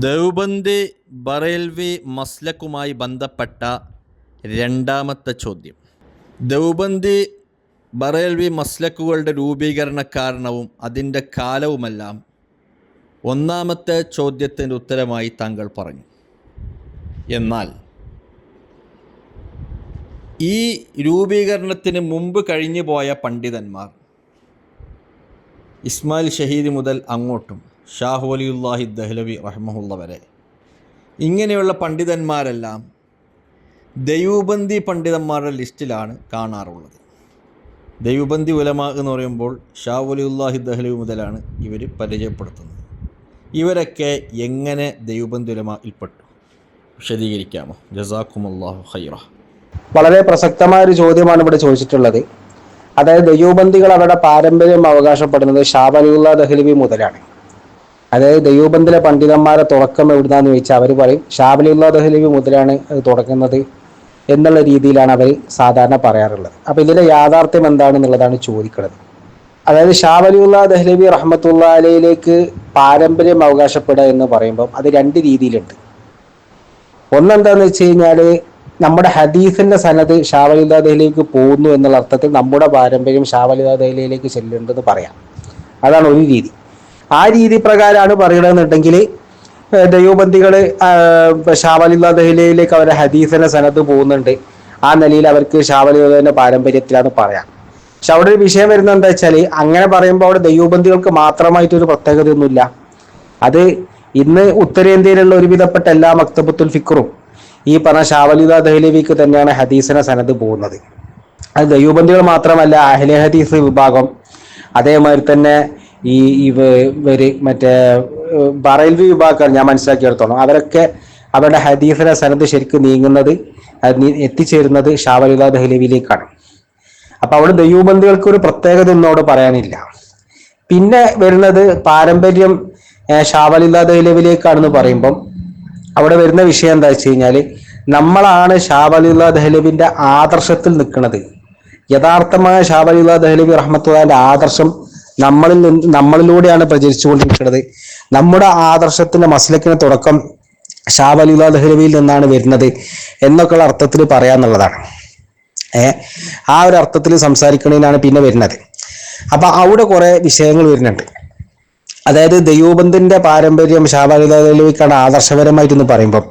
ദേവ്ബന്ദ് ബറേൽവി മസ്ലക്കുമായി ബന്ധപ്പെട്ട രണ്ടാമത്തെ ചോദ്യം. ദേവ്ബന്ദ് ബറേൽവി മസ്ലക്കുകളുടെ രൂപീകരണ കാരണവും അതിൻ്റെ കാലവുമെല്ലാം ഒന്നാമത്തെ ചോദ്യത്തിൻ്റെ ഉത്തരമായി താങ്കൾ പറഞ്ഞു. എന്നാൽ ഈ രൂപീകരണത്തിന് മുമ്പ് കഴിഞ്ഞു പോയ പണ്ഡിതന്മാർ ഇസ്മായിൽ ഷഹീദ് മുതൽ അങ്ങോട്ടും ഷാഹ് വലിയുല്ലാഹി ദഹ്ലവി റഹ്മഹുള്ള വരെ ഇങ്ങനെയുള്ള പണ്ഡിതന്മാരെല്ലാം ദേവ്ബന്ദി പണ്ഡിതന്മാരുടെ ലിസ്റ്റിലാണ് കാണാറുള്ളത്. ദേവ്ബന്ദി ഉലമാ എന്ന് പറയുമ്പോൾ ഷാഹ് വലിയുല്ലാഹി ദഹ്ലവി മുതലാണ് ഇവർ പരിചയപ്പെടുത്തുന്നത്. ഇവരൊക്കെ എങ്ങനെ ദേവ്ബന്ദി ഉലമായിൽപ്പെട്ടു വിശദീകരിക്കാമോ? ജസാക്കുമുല്ലാഹു ഖൈറ. വളരെ പ്രസക്തമായ ഒരു ചോദ്യമാണ് ഇവിടെ ചോദിച്ചിട്ടുള്ളത്. അതായത് ദേവ്ബന്ദികൾ അവരുടെ പാരമ്പര്യം അവകാശപ്പെടുന്നത് ഷാ വലിയുല്ലാഹി ദഹ്ലവി മുതലാണ്. അതായത് ദേവ്ബന്ദിലെ പണ്ഡിതന്മാരെ തുടക്കം എവിടുന്നാന്ന് ചോദിച്ചാൽ അവർ പറയും ഷാ വലിയുല്ലാഹി ദഹ്ലവി മുതലാണ് അത് തുടങ്ങുന്നത് എന്നുള്ള രീതിയിലാണ് അവർ സാധാരണ പറയാറുള്ളത്. അപ്പോൾ ഇതിലെ യാഥാർത്ഥ്യം എന്താണെന്നുള്ളതാണ് ചോദിക്കുന്നത്. അതായത് ഷാ വലിയുല്ലാഹി ദഹ്ലവി റഹ്മത്തുള്ളാഹി അലൈഹിലേക്ക് പാരമ്പര്യം അവകാശപ്പെടുക എന്ന് പറയുമ്പോൾ അത് രണ്ട് രീതിയിലുണ്ട്. ഒന്നെന്താണെന്ന് വെച്ച് കഴിഞ്ഞാൽ നമ്മുടെ ഹദീസിന്റെ സനദ് ഷാ വലിയുല്ലാഹി ദഹ്ലവിയിലേക്ക് പോകുന്നു എന്നുള്ള അർത്ഥത്തിൽ നമ്മുടെ പാരമ്പര്യം ഷാ വലിയുല്ലാഹി ദഹ്ലവിയിലേക്ക് ചെല്ലുന്നുണ്ടെന്ന് പറയാം. അതാണ് ഒരു രീതി. ആ രീതി പ്രകാരമാണ് പറയണമെന്നുണ്ടെങ്കിൽ ദേവ്ബന്ദികൾ ഷാ വലിയുല്ലാഹി ദഹ്ലവിയിലേക്ക് അവരുടെ ഹദീസിന്റെ സനദ് പോകുന്നുണ്ട്. ആ നിലയിൽ അവർക്ക് ഷാ വലിയുല്ലാഹിന്റെ പാരമ്പര്യത്തിലാണ് പറയാം. പക്ഷെ അവിടെ ഒരു വിഷയം വരുന്നത് എന്താ വെച്ചാൽ അങ്ങനെ പറയുമ്പോൾ അവിടെ ദേവ്ബന്ദികൾക്ക് മാത്രമായിട്ടൊരു പ്രത്യേകതയൊന്നുമില്ല. അത് ഇന്ന് ഉത്തരേന്ത്യയിലുള്ള ഒരുവിധപ്പെട്ട എല്ലാ മക്തബത്തുൽ ഫിക്റും ഈ പറഞ്ഞ ഷാ വലിയുല്ലാഹി ദഹ്ലവിക്ക് തന്നെയാണ് ഹദീസിന്റെ സനദ് പോകുന്നത്. അത് ദേവ്ബന്ദികൾ മാത്രമല്ല, അഹ്ലെ ഹദീസ് വിഭാഗം, അതേമാതിരി തന്നെ ഇവര് മറ്റേ ബറേൽവി വിഭാഗം ഞാൻ മനസ്സിലാക്കിയെടുത്തോളാം, അവരൊക്കെ അവരുടെ ഹദീസിന്റെ സനദ് ശരിക്കും നീങ്ങുന്നത് എത്തിച്ചേരുന്നത് ഷാ വലിയുല്ലാഹി ദഹ്ലവിയിലേക്കാണ്. അപ്പൊ അവിടെ ദേവ്ബന്ദികൾക്ക് ഒരു പ്രത്യേകത ഒന്നും അവിടെ പറയാനില്ല. പിന്നെ വരുന്നത് പാരമ്പര്യം ഷാ വലിയുല്ലാഹി ദഹ്ലവിയിലേക്കാണെന്ന് പറയുമ്പം അവിടെ വരുന്ന വിഷയം എന്താ വെച്ച് കഴിഞ്ഞാൽ നമ്മളാണ് ഷാ വലിയുല്ലാഹി ദഹ്ലവിന്റെ ആദർശത്തിൽ നിൽക്കുന്നത്. യഥാർത്ഥമായ ഷാ വലിയുല്ലാഹി ദഹ്ലവി റഹ്മത്തുള്ളാഹിന്റെ ആദർശം നമ്മളിലൂടെയാണ് പ്രചരിച്ചുകൊണ്ടിരിക്കുന്നത്. നമ്മുടെ ആദർശത്തിന്റെ മസ്ലക്കിന് തുടക്കം ഷാ വലിയുല്ലാഹി ദഹ്ലവിയിൽ നിന്നാണ് വരുന്നത് എന്നൊക്കെയുള്ള അർത്ഥത്തിൽ പറയാന്നുള്ളതാണ്. ആ ഒരു അർത്ഥത്തിൽ സംസാരിക്കുന്നതിനാണ് പിന്നെ വരുന്നത്. അപ്പൊ അവിടെ കുറെ വിഷയങ്ങൾ വരുന്നുണ്ട്. അതായത് ദേവ്ബന്ദിന്റെ പാരമ്പര്യം ഷാ വലിയുല്ലാഹി ദഹ്ലവിക്കാണ് ആദർശപരമായിട്ടെന്ന് പറയുമ്പോൾ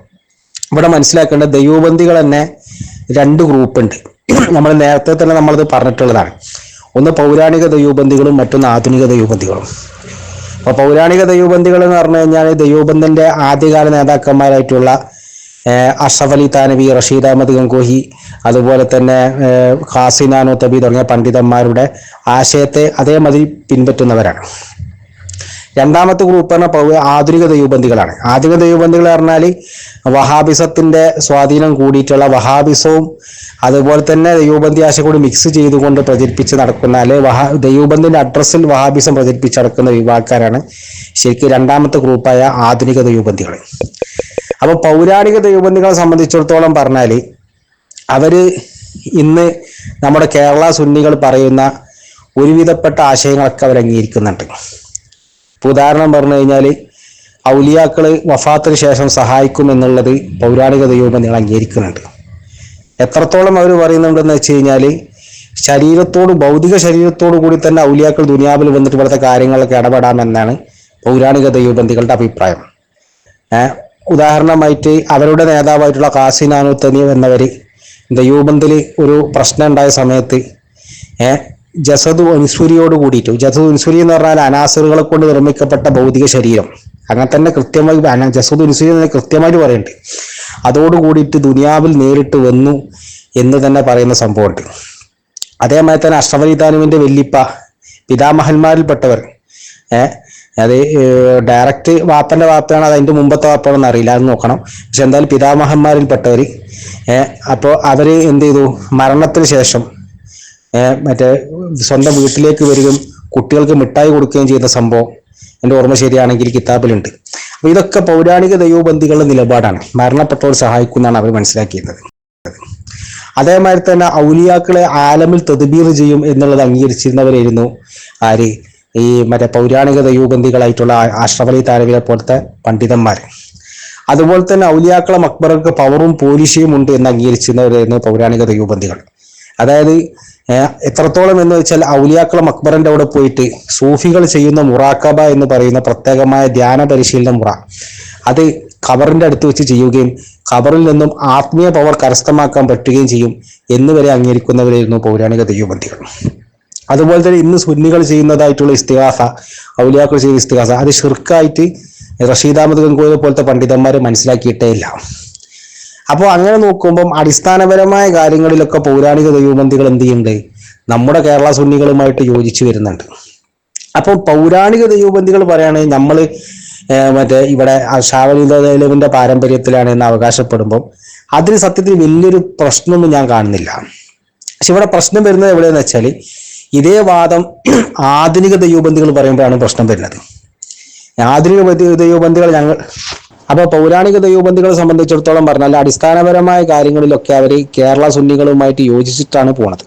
ഇവിടെ മനസ്സിലാക്കേണ്ടത് ദേവ്ബന്ദികൾ തന്നെ രണ്ട് ഗ്രൂപ്പ് ഉണ്ട്. നമ്മൾ നേരത്തെ തന്നെ നമ്മളത് പറഞ്ഞിട്ടുള്ളതാണ്. ഒന്ന് പൗരാണിക ദേവ്ബന്ദികളും മറ്റൊന്ന് ആധുനിക ദേവ്ബന്ദികളും. അപ്പോൾ പൗരാണിക ദേവ്ബന്ദികൾ എന്ന് പറഞ്ഞു കഴിഞ്ഞാൽ ദേവ്ബന്ദിന്റെ ആദ്യകാല നേതാക്കന്മാരായിട്ടുള്ള അഷ്റഫ് അലി താനവി, റഷീദ് അഹമ്മദ് ഗംഗോഹി, അതുപോലെ തന്നെ ഖാസി നാനൂത്തബി തുടങ്ങിയ പണ്ഡിതന്മാരുടെ ആശയത്തെ അതേമാതിരി പിൻപറ്റുന്നവരാണ്. രണ്ടാമത്തെ ഗ്രൂപ്പ് പറഞ്ഞാൽ ആധുനിക ദേവ്ബന്ദികളാണ്. ആധുനിക ദേവ്ബന്ദികൾ പറഞ്ഞാൽ വഹാബിസത്തിന്റെ സ്വാധീനം കൂടിയിട്ടുള്ള വഹാബിസവും അതുപോലെ തന്നെ ദേവ്ബന്ദി ആശയം കൂടി മിക്സ് ചെയ്തുകൊണ്ട് പ്രചരിപ്പിച്ച് നടക്കുന്ന ദേവ്ബന്ദിന്റെ അഡ്രസ്സിൽ വഹാബിസം പ്രചരിപ്പിച്ച് നടക്കുന്ന വിഭാഗക്കാരാണ് ശരിക്കും രണ്ടാമത്തെ ഗ്രൂപ്പായ ആധുനിക ദേവ്ബന്ദികൾ. അപ്പൊ പൗരാണിക ദേവ്ബന്ദികളെ സംബന്ധിച്ചിടത്തോളം പറഞ്ഞാൽ അവര് ഇന്ന് നമ്മുടെ കേരള സുന്നികൾ പറയുന്ന ഒരുവിധപ്പെട്ട ആശയങ്ങളൊക്കെ അവർ അംഗീകരിക്കുന്നുണ്ട്. ഉദാഹരണം പറഞ്ഞു കഴിഞ്ഞാൽ ഔലിയാക്കള് വഫാത്തിന് ശേഷം സഹായിക്കും എന്നുള്ളത് പൗരാണിക ദേവ്ബന്ദികൾ അംഗീകരിക്കുന്നുണ്ട്. എത്രത്തോളം അവർ പറയുന്നുണ്ടെന്ന് വെച്ച് കഴിഞ്ഞാൽ ഭൗതിക ശരീരത്തോടു കൂടി തന്നെ ഔലിയാക്കൾ ദുനിയാവിൽ വന്നിട്ട് ഇവിടുത്തെ കാര്യങ്ങളൊക്കെ ഇടപെടാമെന്നാണ് പൗരാണിക ദേവ്ബന്ദികളുടെ അഭിപ്രായം. ഉദാഹരണമായിട്ട് അവരുടെ നേതാവായിട്ടുള്ള ഖാസി നാനൂത്തബി എന്നവർ ദേവ്ബന്ദിൽ ഒരു പ്രശ്നം ഉണ്ടായ സമയത്ത് ജസദ് ഉൻസുരിയോട് കൂടിയിട്ട്, ജസദ് ഉൻസുരി എന്ന് പറഞ്ഞാൽ അനാസിറുകളെ കൊണ്ട് നിർമ്മിക്കപ്പെട്ട ഭൗതിക ശരീരം, അങ്ങനെ തന്നെ കൃത്യമായി ജസദ് ഉൻസുരി എന്ന് കൃത്യമായിട്ട് പറയുന്നുണ്ട്. അതോട് കൂടിയിട്ട് ദുനിയാവിൽ നേരിട്ട് വന്നു എന്ന് തന്നെ പറയുന്ന സംഭവമുണ്ട്. അതേമാതിരി തന്നെ അഷ്റഫ് അലി താനുവിന്റെ വല്ലിപ്പ, പിതാമഹന്മാരിൽപ്പെട്ടവർ, അത് ഡയറക്റ്റ് വാപ്പന്റെ വാപ്പയാണ്, അത് അതിന്റെ മുമ്പത്തെ വാപ്പാണെന്ന് അറിയില്ല, അത് നോക്കണം. പക്ഷെ എന്തായാലും പിതാമഹന്മാരിൽപ്പെട്ടവർ അപ്പോൾ അവര് എന്ത് ചെയ്തു, മരണത്തിന് ശേഷം മറ്റേ സ്വന്തം വീട്ടിലേക്ക് വരികയും കുട്ടികൾക്ക് മിഠായി കൊടുക്കുകയും ചെയ്യുന്ന സംഭവം എൻ്റെ ഓർമ്മ ശരിയാണെങ്കിൽ കിതാബിലുണ്ട്. അപ്പൊ ഇതൊക്കെ പൗരാണിക ദേവ്ബന്ദികളുടെ നിലപാടാണ്. മരണപ്പെട്ടവർ സഹായിക്കുന്നതാണ് അവർ മനസ്സിലാക്കിയത്. അതേമാതിരി തന്നെ ഔലിയാക്കളെ ആലമിൽ തദ്ബീർ ചെയ്യും എന്നുള്ളത് അംഗീകരിച്ചിരുന്നവരായിരുന്നു ആര്, ഈ മറ്റേ പൗരാണിക ദേവ്ബന്ദികളായിട്ടുള്ള അഷ്റഫ് അലി താനവിയെ പോലത്തെ പണ്ഡിതന്മാർ. അതുപോലെ തന്നെ ഔലിയാക്കളെ മക്ബറക്ക് പവറും പോലീശയും ഉണ്ട് എന്ന് അംഗീകരിച്ചിരുന്നവരായിരുന്നു പൗരാണിക ദൈവബന്ധികൾ. അതായത് എത്രത്തോളം എന്ന് വെച്ചാൽ ഔലിയാക്കളെ മക്ബറിന്റെ അവിടെ പോയിട്ട് സൂഫികൾ ചെയ്യുന്ന മുറാക്കബ എന്ന് പറയുന്ന പ്രത്യേകമായ ധ്യാന പരിശീലന മുറ അത് ഖബറിന്റെ അടുത്ത് വെച്ച് ചെയ്യുകയും ഖബറിൽ നിന്നും ആത്മീയ പവർ കരസ്ഥമാക്കാൻ പറ്റുകയും ചെയ്യും എന്നുവരെ അംഗീകരിക്കുന്നവരായിരുന്നു പൗരാണിക ദൈവബന്ധികൾ. അതുപോലെ തന്നെ ഇന്ന് സുന്നികൾ ചെയ്യുന്നതായിട്ടുള്ള ഇസ്തിഹാസ, ഔലിയാക്കൾ ചെയ്യുന്ന ഇസ്തിഹാസ, അത് ഷിർക്കായിട്ട് റഷീദ് അഹമ്മദ് ഗംഗോയെ പോലത്തെ പണ്ഡിതന്മാർ മനസ്സിലാക്കിയിട്ടേ ഇല്ല. അപ്പോൾ അങ്ങനെ നോക്കുമ്പം അടിസ്ഥാനപരമായ കാര്യങ്ങളിലൊക്കെ പൗരാണിക ദൈവബന്ധികൾ എന്ത് ചെയ്യുന്നുണ്ട്, നമ്മുടെ കേരള സുന്നികളുമായിട്ട് യോജിച്ചു വരുന്നുണ്ട്. അപ്പോൾ പൗരാണിക ദൈവബന്ധികൾ പറയുകയാണെങ്കിൽ നമ്മൾ മറ്റേ ഇവിടെ ഷാവലിന്റെ പാരമ്പര്യത്തിലാണ് എന്ന് അവകാശപ്പെടുമ്പോൾ അതിന് സത്യത്തിൽ വലിയൊരു പ്രശ്നമൊന്നും ഞാൻ കാണുന്നില്ല. പക്ഷെ ഇവിടെ പ്രശ്നം വരുന്നത് എവിടെയെന്ന് വെച്ചാൽ ഇതേ വാദം ആധുനിക ദൈവബന്ധികൾ പറയുമ്പോഴാണ് പ്രശ്നം വരുന്നത്. ആധുനിക ദൈവബന്ധികൾ അപ്പോൾ പൗരാണിക ദൈവബന്ധികളെ സംബന്ധിച്ചിടത്തോളം പറഞ്ഞാൽ അടിസ്ഥാനപരമായ കാര്യങ്ങളിലൊക്കെ അവർ കേരള സുന്നികളുമായിട്ട് യോജിച്ചിട്ടാണ് പോണത്.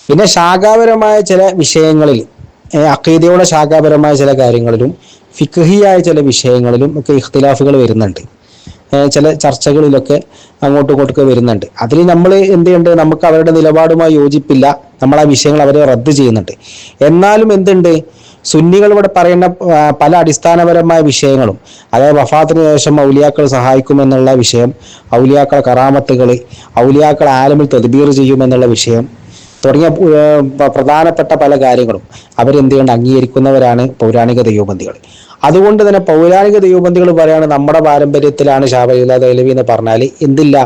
പിന്നെ ശാഖാപരമായ ചില വിഷയങ്ങളിൽ, അഖീദയുടെ ശാഖാപരമായ ചില കാര്യങ്ങളിലും ഫിഖ്ഹിയായ ചില വിഷയങ്ങളിലും ഒക്കെ ഇഖ്തിലാഫുകൾ വരുന്നുണ്ട്. ചില ചർച്ചകളിലൊക്കെ അങ്ങോട്ടും ഇങ്ങോട്ടൊക്കെ വരുന്നുണ്ട്. അതിൽ നമ്മൾ എന്ത് ചെയ്യുന്നുണ്ട്, നമുക്ക് അവരുടെ നിലപാടുമായി യോജിപ്പില്ല, നമ്മൾ ആ വിഷയങ്ങൾ അവരെ റദ്ദ് ചെയ്യുന്നുണ്ട്. എന്നാലും എന്തുണ്ട്, സുന്നികൾ ഇവിടെ പറയുന്ന പല അടിസ്ഥാനപരമായ വിഷയങ്ങളും, അതായത് വഫാത്തിന് ശേഷം ഔലിയാക്കൾ സഹായിക്കുമെന്നുള്ള വിഷയം, ഔലിയാക്കളെ കറാമത്തുകൾ, ഔലിയാക്കൾ ആലമിൽ തദ്ബീർ ചെയ്യുമെന്നുള്ള വിഷയം തുടങ്ങിയ പ്രധാനപ്പെട്ട പല കാര്യങ്ങളും അവരെന്ത് ചെയ്യേണ്ട അംഗീകരിക്കുന്നവരാണ് പൗരാണിക ദൈവബന്ധികൾ. അതുകൊണ്ട് തന്നെ പൗരാണിക ദൈവബന്ധികൾ പറയാണ് നമ്മുടെ പാരമ്പര്യത്തിലാണ് ഷാ വലിയുല്ലാ ദഹ്ലവി എന്ന് പറഞ്ഞാൽ എന്തില്ല,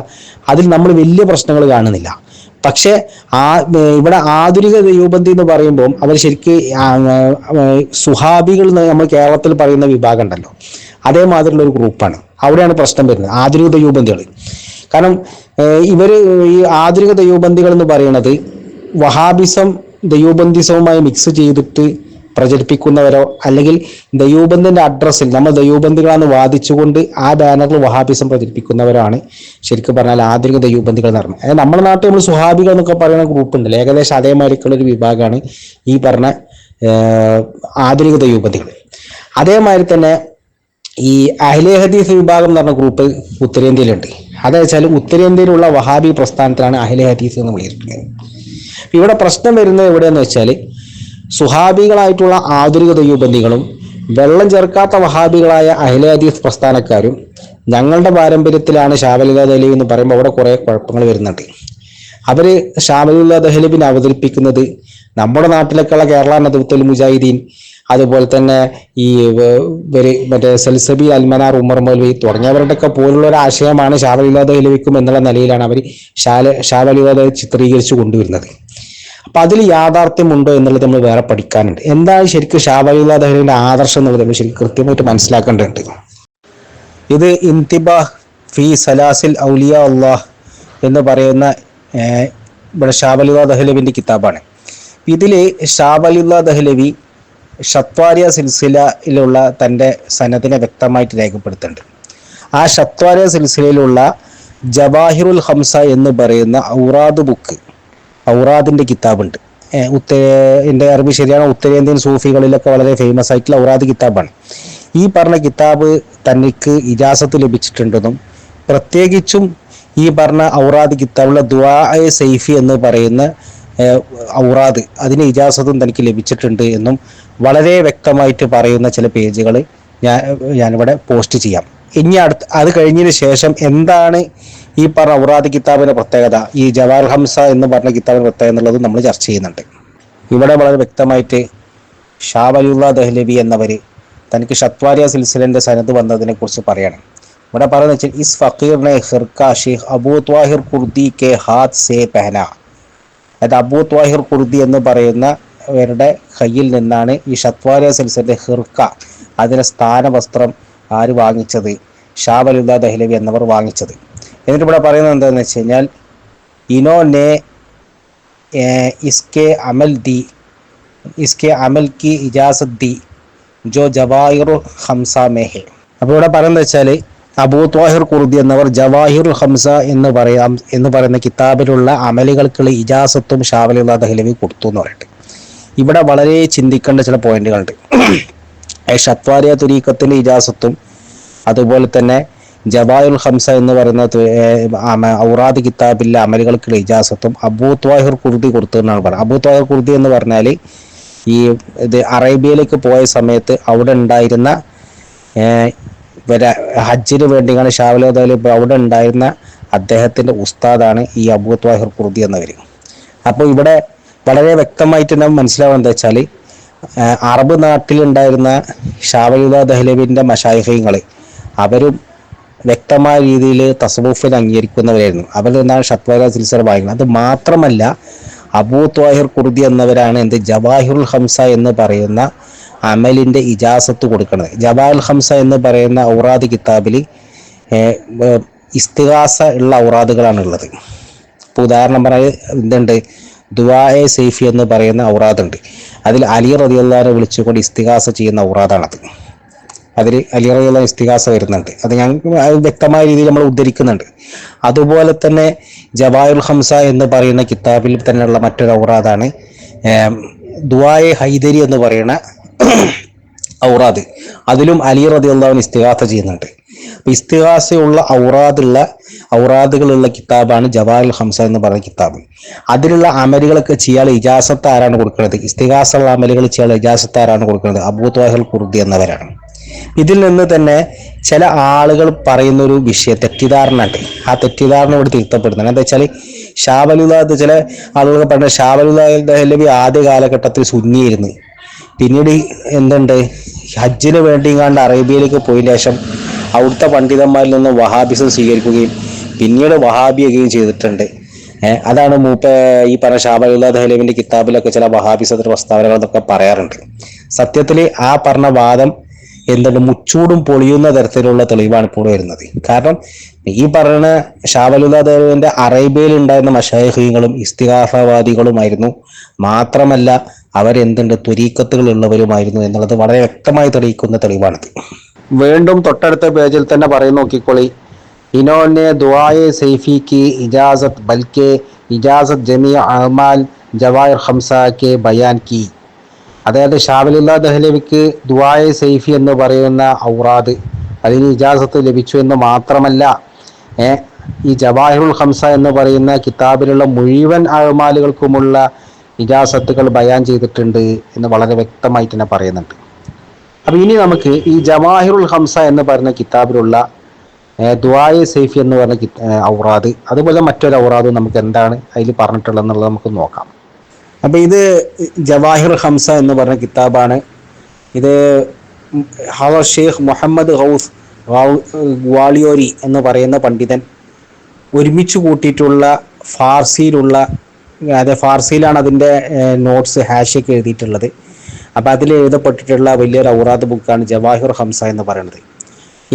അതിൽ നമ്മൾ വലിയ പ്രശ്നങ്ങൾ കാണുന്നില്ല. പക്ഷെ ഇവിടെ ആധുനിക ദൈവബന്ധി എന്ന് പറയുമ്പോൾ അവർ ശരിക്ക് സുഹാബികൾ നമ്മൾ കേരളത്തിൽ പറയുന്ന വിഭാഗം ഉണ്ടല്ലോ, അതേമാതിരിയുള്ള ഒരു ഗ്രൂപ്പാണ്. അവിടെയാണ് പ്രശ്നം വരുന്നത് ആധുനിക ദൈവബന്ധികൾ. കാരണം ഈ ആധുനിക ദൈവബന്ധികൾ എന്ന് പറയുന്നത് വഹാബിസം ദൈവബന്ധിസവുമായി മിക്സ് ചെയ്തിട്ട് പ്രചരിപ്പിക്കുന്നവരോ അല്ലെങ്കിൽ ദൈവബന്ധിന്റെ അഡ്രസ്സിൽ നമ്മൾ ദൈവബന്ധികളാന്ന് വാദിച്ചുകൊണ്ട് ആ ബാനറിൽ വഹാബിസം പ്രചരിപ്പിക്കുന്നവരാണ് ശരിക്കും പറഞ്ഞാൽ ആധുനിക ദൈവബന്ധികൾ എന്ന് പറഞ്ഞത്. അതായത് നമ്മുടെ നാട്ടിൽ നമ്മൾ സുഹാബികൾ എന്നൊക്കെ പറയുന്ന ഗ്രൂപ്പ് ഉണ്ടല്ലോ, ഏകദേശം അതേമാതിരിക്കുള്ള ഒരു വിഭാഗമാണ് ഈ പറഞ്ഞ ആധുനിക ദൈവബന്ധികൾ. അതേമാതിരി തന്നെ ഈ അഹ്ലെ ഹദീസ് വിഭാഗം എന്ന് പറഞ്ഞ ഗ്രൂപ്പ് ഉത്തരേന്ത്യയിലുണ്ട്. അതെന്ന് വെച്ചാൽ ഉത്തരേന്ത്യയിലുള്ള വഹാബി പ്രസ്ഥാനത്തിലാണ് അഹ്ലെ ഹദീസ് എന്ന് വിളിച്ചിട്ടുള്ളത്. ഇവിടെ പ്രശ്നം വരുന്നത് എവിടെയെന്ന് വെച്ചാൽ സുഹാബികളായിട്ടുള്ള ആധുനിക ദൈവബന്ധികളും വെള്ളം ചേർക്കാത്ത വഹാബികളായ അഹ്ലെ ഹദീസ് പ്രസ്ഥാനക്കാരും ഞങ്ങളുടെ പാരമ്പര്യത്തിലാണ് ഷാ വലിയുല്ലാ ദഹ്ലവി എന്ന് പറയുമ്പോൾ അവിടെ കുറെ കുഴപ്പങ്ങൾ വരുന്നുണ്ട്. അവര് ഷാ വലിയുല്ലാ ദഹ്ലവിനെ അവതരിപ്പിക്കുന്നത് നമ്മുടെ നാട്ടിലേക്കുള്ള കേരള നദുവത്തുൽ മുജാഹിദീൻ, അതുപോലെ തന്നെ ഈ മറ്റേ സൽസബി അൽമനാർ ഉമർ മൗലവി തുടങ്ങിയവരുടെയൊക്കെ പോലുള്ള ഒരു ആശയമാണ് ഷാ വലിയുല്ലാ ദഹ്ലവിക്കും എന്നുള്ള നിലയിലാണ് അവർ ഷാ വലിയുല്ലാ ദഹ്ലവി ചിത്രീകരിച്ചു കൊണ്ടുവരുന്നത്. അപ്പൊ അതിൽ യാഥാർത്ഥ്യമുണ്ടോ എന്നുള്ളത് നമ്മൾ വേറെ പഠിക്കാനുണ്ട്. എന്താണ് ശരിക്കും ഷാ വലിയുല്ലാ ദഹ്ലവിന്റെ ആദർശം എന്നുള്ളത് നമ്മൾ ശരിക്കും കൃത്യമായിട്ട് മനസ്സിലാക്കേണ്ടതുണ്ട്. ഇത് ഇന്തിബാഹ് ഫി സലാസിൽ ഔലിയാ അല്ലാഹ് എന്ന് പറയുന്ന ഇവിടെ ഷാ വലിയുല്ലാ ദഹ്ലവിന്റെ കിതാബാണ്. ഇതില് ഷാ വലിയുല്ലാ ദഹ്ലവി ഷത്വാരിയ സിൽസിലയിലുള്ള തൻ്റെ സനദിനെ വ്യക്തമായിട്ട് രേഖപ്പെടുത്തുന്നുണ്ട്. ആ ഷത്വാരിയ സിൽസിലയിലുള്ള ജവാഹിറുൽ ഹംസ എന്ന് പറയുന്ന ഔറാദ് ബുക്ക്, ഔറാദിന്റെ കിതാബുണ്ട്. എൻ്റെ അറബി ശരിയാണ്, ഉത്തരേന്ത്യൻ സൂഫികളിലൊക്കെ വളരെ ഫേമസ് ആയിട്ടുള്ള ഔറാദ് കിതാബാണ്. ഈ പറഞ്ഞ കിതാബ് തനിക്ക് ഇജാസത്ത് ലഭിച്ചിട്ടുണ്ടെന്നും പ്രത്യേകിച്ചും ഈ പറഞ്ഞ ഔറാദ് കിതാബുള്ള ദുആ സൈഫി എന്ന് പറയുന്ന ഔറാദ് അതിന് ഇജാസത്തും തനിക്ക് ലഭിച്ചിട്ടുണ്ട് എന്നും വളരെ വ്യക്തമായിട്ട് പറയുന്ന ചില പേജുകൾ ഞാനിവിടെ പോസ്റ്റ് ചെയ്യാം. ഇനി അത് കഴിഞ്ഞതിന് ശേഷം എന്താണ് ഈ പറഞ്ഞ ഔറാദ് കിതാബിന്റെ പ്രത്യേകത, ഈ ജവാർ ഹംസ എന്ന് പറഞ്ഞ കിതാബിന്റെ പ്രത്യേകത എന്നുള്ളത് നമ്മൾ ചർച്ച ചെയ്യുന്നുണ്ട്. ഇവിടെ വളരെ വ്യക്തമായിട്ട് ഷാ വലിയുല്ലാ ദഹ്ലവി എന്നവർ തനിക്ക് ഷത്വാരിയ സിൽസിലന്റെ സനദ് വന്നതിനെ കുറിച്ച് പറയണം. ഇവിടെ പറയുന്നത് വെച്ചാൽ ഇസ് ഫക്കീറിനെ ഹിർക ഷെയ്ഖ് അബൂ ത്വാഹിർ ഖുർദി കെ ഹാത്ത് സേ പെഹന. അതായത് അബൂ ത്വാഹിർ ഖുർദി എന്ന് പറയുന്നവരുടെ കയ്യിൽ നിന്നാണ് ഈ ഷത്വാരിയ സിൽസിലന്റെ ഹിർക, അതിന്റെ സ്ഥാനവസ്ത്രം ആര് വാങ്ങിച്ചത്? ഷാ വലിയുല്ലാ ദഹ്ലവി എന്നവർ വാങ്ങിച്ചത്. എന്നിട്ട് ഇവിടെ പറയുന്നത് എന്താണെന്ന് വെച്ച് കഴിഞ്ഞാൽ ഇനോനെ ഇസ്കെ അമൽ കി ഇജാസത്ത് the Joe Jawahir Hamza may ഹെ. അപ്പോൾ ഇവിടെ പറയുന്നത് വെച്ചാൽ അബൂ ത്വാഹിർ ഖുർദി എന്നവർ ജവാഹിർ ഹംസ എന്ന് പറയുന്ന കിതാബിലുള്ള അമലുകൾക്കുള്ള ഇജാസത്തും ഷാ വലിയുല്ലാ ദഹ്ലവി കൊടുത്തു എന്ന് പറയട്ടെ. ഇവിടെ വളരെ ചിന്തിക്കേണ്ട ചില പോയിന്റുകളുണ്ട്. ഷത്വാരിയ തുരീഖത്തിന്റെ ഇജാസത്തും അതുപോലെ തന്നെ ജബായുൽ ഹംസ എന്ന് പറയുന്ന ഔറാദ് കിതാബിലെ അമലുകൾക്കുള്ള ഇജാസത്തും അബൂ ത്വാഹിർ ഖുർദി കൊടുത്തു എന്നാണ് പറയുന്നത്. അബൂ ത്വാഹിർ ഖുർദി എന്ന് പറഞ്ഞാൽ ഈ അറേബ്യയിലേക്ക് പോയ സമയത്ത് അവിടെ ഉണ്ടായിരുന്ന ഹജ്ജിന് വേണ്ടിയാണ് ഷാവലോദയിൽ അവിടെ ഉണ്ടായിരുന്ന അദ്ദേഹത്തിന്റെ ഉസ്താദാണ് ഈ അബൂ ത്വാഹിർ ഖുർദി എന്നവർ. അപ്പോൾ ഇവിടെ വളരെ വ്യക്തമായിട്ട് നാം മനസ്സിലാവുക എന്താ വെച്ചാൽ അറബ് നാട്ടിലുണ്ടായിരുന്ന ഷാവലുല്ലാ ദഹ്ലവിന്റെ മശായിഖുകൾ അവരും വ്യക്തമായ രീതിയിൽ തസവൂഫിനെ അംഗീകരിക്കുന്നവരായിരുന്നു. അവരിൽ നിന്നാണ് ഷത്വാല സിൽസില വായിക്കുന്നത്. അത് മാത്രമല്ല അബൂ ത്വാഹിർ ഖുർദി എന്നവരാണ് ജവാഹിറുൽ ഹംസ എന്ന് പറയുന്ന അമലിന്റെ ഇജാസത്ത് കൊടുക്കുന്നത്. ജവാഹിറുൽ ഹംസ എന്ന് പറയുന്ന ഔറാദ് കിതാബിൽ ഇസ്തിഗാസ ഉള്ള ഔറാദുകളാണ് ഉള്ളത്. ഇപ്പോൾ ഉദാഹരണം പറഞ്ഞാൽ എന്തുണ്ട്, ദുആഎ സൈഫി എന്ന് പറയുന്ന ഔറാദുണ്ട്. അതിൽ അലി റളിയല്ലാഹു അൻഹു വിളിച്ചുകൊണ്ട് ഇസ്തിഗാസ ചെയ്യുന്ന ഔറാദാണത്. അതിൽ അലി റളിയല്ലാഹു അൻഹു ഇസ്തിഗാസ വരുന്നുണ്ട്. അത് ഞങ്ങൾക്ക് വ്യക്തമായ രീതിയിൽ നമ്മൾ ഉദ്ധരിക്കുന്നുണ്ട്. അതുപോലെ തന്നെ ജവാഹിറുൽ ഹംസ എന്ന് പറയുന്ന കിതാബിൽ തന്നെയുള്ള മറ്റൊരു ഔറാദാണ് ദുആഎ ഹൈദരി എന്ന് പറയുന്ന ഔറാദ്. അതിലും അലി റളിയല്ലാഹു അൻഹു ഇസ്തിഗാസ ചെയ്യുന്നുണ്ട്. അപ്പൊ ഇസ്തിഗാസയുള്ള ഔറാദുകളുള്ള കിതാബാണ് ജവാഹിറുൽ ഹംസ എന്ന് പറയുന്ന കിതാബ്. അതിലുള്ള അമലുകളൊക്കെ ചെയ്യാൻ ഇജാസത്ത് ആരാണ് കൊടുക്കുന്നത്? ഇസ്തിഗാസുള്ള അമലുകൾ ചെയ്യാൻ ഇജാസത്ത് ആരാണ് കൊടുക്കുന്നത്? അബൂ ത്വാഹിർ ഖുർദി എന്നവരാണ്. ഇതിൽ നിന്ന് തന്നെ ചില ആളുകൾ പറയുന്ന ഒരു തെറ്റിദ്ധാരണ ഉണ്ട്. ആ തെറ്റിദ്ധാരണ ഇവിടെ തിരുത്തപ്പെടുന്നത് എന്താ വെച്ചാൽ ഷാവലുല്ലാഹ്, ചില ആളുകൾ പറഞ്ഞ ഷാവലുല്ലാഹ് ദഹ്ലവി ആദ്യ കാലഘട്ടത്തിൽ സുന്നിയായിരുന്നു. പിന്നീട് എന്തുണ്ട്, ഹജ്ജിന് വേണ്ടി കണ്ട് അറേബ്യയിലേക്ക് പോയ ശേഷം അവിടുത്തെ പണ്ഡിതന്മാരിൽ നിന്ന് വഹാബിസം സ്വീകരിക്കുകയും പിന്നീട് വഹാബിയാകുകയും ചെയ്തിട്ടുണ്ട്. അതാണ് ഈ പറഞ്ഞ ഷാവലുല്ലാഹ് ദഹ്ലവിന്റെ കിതാബിലൊക്കെ ചില വഹാബിസത്തിന്റെ പ്രസ്താവനകൾ എന്നൊക്കെ പറയാറുണ്ട്. സത്യത്തിൽ ആ പറഞ്ഞ വാദം എന്താണ് മുച്ചൂടും പൊളിയുന്ന തരത്തിലുള്ള തെളിവാണ് ഇപ്പോൾ വരുന്നത്. കാരണം ഈ പറയുന്ന ഷാവലുല്ലാഹ് ദഹ്ലവിന്റെ അറേബ്യയിൽ ഉണ്ടായിരുന്ന മശായിഖുകളും ഇസ്തിഗാസവാദികളുമായിരുന്നു. മാത്രമല്ല അവരെന്തുണ്ട്, ത്വരീഖത്തുകൾ ഉള്ളവരുമായിരുന്നു എന്നുള്ളത് വളരെ വ്യക്തമായി തെളിയിക്കുന്ന തെളിവാണിത്. വീണ്ടും തൊട്ടടുത്ത പേജിൽ തന്നെ പറയുന്ന നോക്കിക്കോളി, ഇനോനെ ദുആയെ സൈഫി की इजाजत बल्कि इजाजत जमी अमाल जवाहिर खमसा के बयान की. അതായത് ഷാവലുല്ലാഹ് ദഹ്ലവിക്ക് ദുആയെ സൈഫി എന്ന് പറയുന്ന ഔറാദ് അതിന് ഇജാസത്ത് ലഭിച്ചു എന്ന് മാത്രമല്ല ഈ ജവാഹിറുൽ ഹംസ എന്ന് പറയുന്ന കിതാബിലുള്ള മുഴുവൻ അമാലുകൾക്കുമുള്ള ഇജാസത്തുകൾ ബയാൻ ചെയ്തിട്ടുണ്ട് എന്ന് വളരെ വ്യക്തമായിട്ട് തന്നെ പറയുന്നുണ്ട്. അപ്പോൾ ഇനി നമുക്ക് ഈ ജവാഹിറുൽ ഹംസ എന്ന് പറയുന്ന കിതാബിലുള്ള ദുആയെ സൈഫി എന്ന് പറഞ്ഞ ഔറാദ്, അതുപോലെ മറ്റൊരു ഔറാദും നമുക്ക് എന്താണ് അതിൽ പറഞ്ഞിട്ടുള്ളത് എന്നുള്ളത് നമുക്ക് നോക്കാം. അപ്പോൾ ഇത് ജവാഹിർ ഹംസ എന്ന് പറഞ്ഞ കിതാബാണ്. ഇത് ഷെയ്ഖ് മുഹമ്മദ് ഹൗസ് ഗ്വാളിയോരി എന്ന് പറയുന്ന പണ്ഡിതൻ ഒരുമിച്ച് കൂട്ടിയിട്ടുള്ള ഫാർസിയിലുള്ള, അതായത് ഫാർസിയിലാണ് അതിൻ്റെ നോട്ട്സ് ഹാഷിയൊക്കെ എഴുതിയിട്ടുള്ളത്. അപ്പോൾ അതിൽ എഴുതപ്പെട്ടിട്ടുള്ള വലിയൊരു ഔറാദ് ബുക്കാണ് ജവാഹിർ ഹംസ എന്ന് പറയുന്നത്.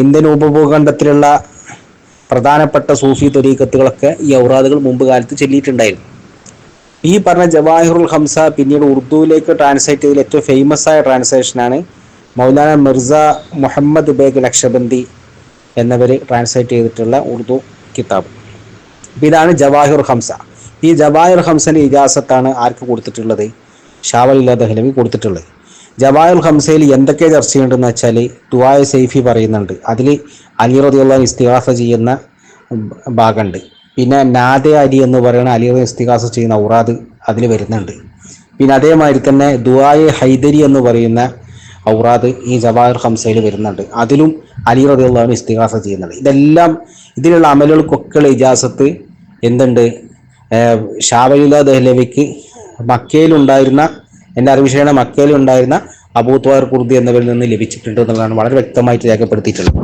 ഇന്ത്യൻ ഉപഭൂഖണ്ഡത്തിലുള്ള പ്രധാനപ്പെട്ട സൂഫി ത്വരീഖത്തുകളൊക്കെ ഈ ഔറാദുകൾ മുമ്പ് കാലത്ത് ചൊല്ലിയിട്ടുണ്ടായിരുന്നു. ഈ പറഞ്ഞ ജവാഹിറുൽ ഹംസ പിന്നീട് ഉറുദുവിലേക്ക് ട്രാൻസ്ലേറ്റ് ചെയ്തതിൽ ഏറ്റവും ഫേമസ് ആയ ട്രാൻസ്ലേഷനാണ് മൗലാന മിർസ മുഹമ്മദ് ബേഗ് നക്ഷബന്ദി എന്നിവർ ട്രാൻസ്ലേറ്റ് ചെയ്തിട്ടുള്ള ഉറുദു കിതാബ്. ഇതാണ് ജവാഹിർ ഹംസ. ഈ ജവാഹിർ ഹംസന്റെ ഇജാസത്താണ് ആർക്ക് കൊടുത്തിട്ടുള്ളത്? ഷാവലുല്ലാഹ് ദഹ്ലവി കൊടുത്തിട്ടുള്ളത്. ജവാഹിർ ഹംസയിൽ എന്തൊക്കെ ചർച്ച ചെയ്യേണ്ടതെന്ന് വെച്ചാൽ ദുആയെ സൈഫി പറയുന്നുണ്ട്. അതിൽ അലി റളിയല്ലാഹു അൻഹു ഇസ്തിഗാസ ചെയ്യുന്ന ഭാഗമുണ്ട്. പിന്നെ നാദെ അലി എന്ന് പറയുന്ന അലി ഇസ്തിഗാസ ചെയ്യുന്ന ഔറാദ് അതിൽ വരുന്നുണ്ട്. പിന്നെ അതേമാതിരി തന്നെ ദുആയെ ഹൈദരി എന്ന് പറയുന്ന ഔറാദ് ഈ ജവാഹിർ ഹംസയിൽ വരുന്നുണ്ട്. അതിലും അലി റളിയല്ലാഹു അൻഹു ഇസ്തിഗാസ ചെയ്യുന്നുണ്ട്. ഇതിലുള്ള അമലുകൾക്കൊക്കെയുള്ള ഇജാസത്ത് എന്തുണ്ട്, ഷാവലുല്ലാഹ് ദഹ്ലവിക്ക് മക്കയിലുണ്ടായിരുന്ന, എൻ്റെ അറിവിഷയാണ് മക്കയിലുണ്ടായിരുന്ന അബൂ ത്വാഹിർ ഖുർദി എന്നിവരിൽ നിന്ന് ലഭിച്ചിട്ടുണ്ട് എന്നുള്ളതാണ് വളരെ വ്യക്തമായിട്ട് രേഖപ്പെടുത്തിയിട്ടുള്ളത്.